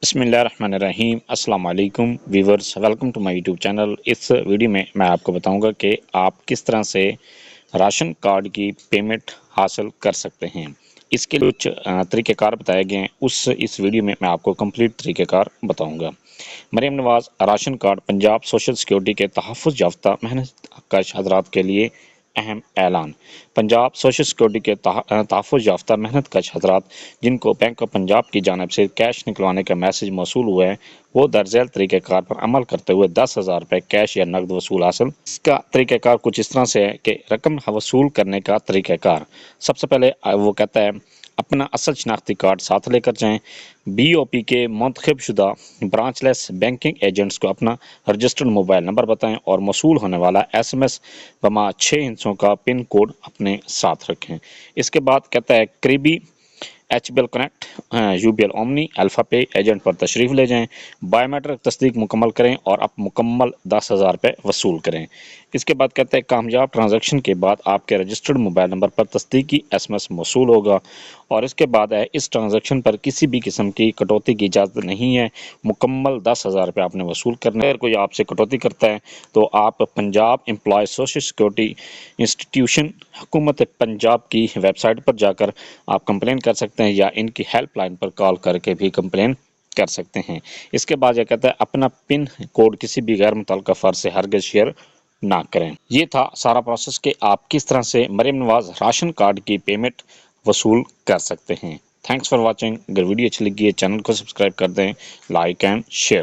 بسم اللہ الرحمن الرحیم۔ السلام علیکم viewers, welcome to my YouTube channel. اس ویڈیو میں آپ کو بتاؤں گا کہ آپ کس طرح سے راشن کارڈ کی پیمنٹ حاصل کر سکتے ہیں۔ اس کے لیے کچھ طریقہ کار بتائے گئے ہیں، اس ویڈیو میں آپ کو کمپلیٹ طریقہ کار بتاؤں گا۔ Maryam Nawaz ration card Punjab social security کے تحفظ یافتہ محنت کش حضرات کے لیے اہم اعلان۔ پنجاب سوشل سیکورٹی کے تحفظ یافتہ محنت کش حضرات جن کو بینک آف پنجاب کی جانب سے کیش نکلوانے کا میسج موصول ہوا ہے، وہ درج ذیل طریقہ کار پر عمل کرتے ہوئے 10,000 روپے کیش یا نقد وصول حاصل۔ اس کا طریقہ کار کچھ اس طرح سے ہے کہ رقم وصول کرنے کا طریقہ کار، سب سے پہلے وہ کہتا ہے اپنا اصل شناختی کارڈ ساتھ لے کر جائیں۔ بی او پی کے منتخب شدہ برانچ لیس بینکنگ ایجنٹس کو اپنا رجسٹرڈ موبائل نمبر بتائیں اور موصول ہونے والا ایس ایم ایس بما 6 ہندسوں کا پن کوڈ اپنے ساتھ رکھیں۔ اس کے بعد کہتا ہے قریبی H B L connect, U B L Omni, Alfa pay agent پر تشریف لے جائیں، بایو میٹرک تصدیق مکمل کریں اور اب مکمل 10,000 روپے وصول کریں۔ اس کے بعد کہتے ہیں کامیاب ٹرانزیکشن کے بعد آپ کے رجسٹرڈ موبائل نمبر پر تصدیقی ایس ایم ایس موصول ہوگا، اور اس کے بعد ہے اس ٹرانزیکشن پر کسی بھی قسم کی کٹوتی کی اجازت نہیں ہے، مکمل 10,000 روپے آپ نے وصول کرنے۔ اگر کوئی آپ سے کٹوتی کرتا ہے تو آپ Punjab employee social security institution حکومت پنجاب کی ویب سائٹ پر جا کر آپ کمپلین کر سکتے ہیں یا ان کی ہیلپ لائن پر کال کر کے بھی کمپلین کر سکتے ہیں۔ اس کے بعد یہ کہتا ہے اپنا پن کوڈ کسی بھی غیر متعلقہ فرد سے ہرگز شیئر نہ کریں۔ یہ تھا سارا پروسیس کہ آپ کس طرح سے مریم نواز راشن کارڈ کی پیمنٹ وصول کر سکتے ہیں۔ Thanks for watching. اگر ویڈیو اچھی لگی ہے چینل کو سبسکرائب کر دیں، لائک اینڈ شیئر۔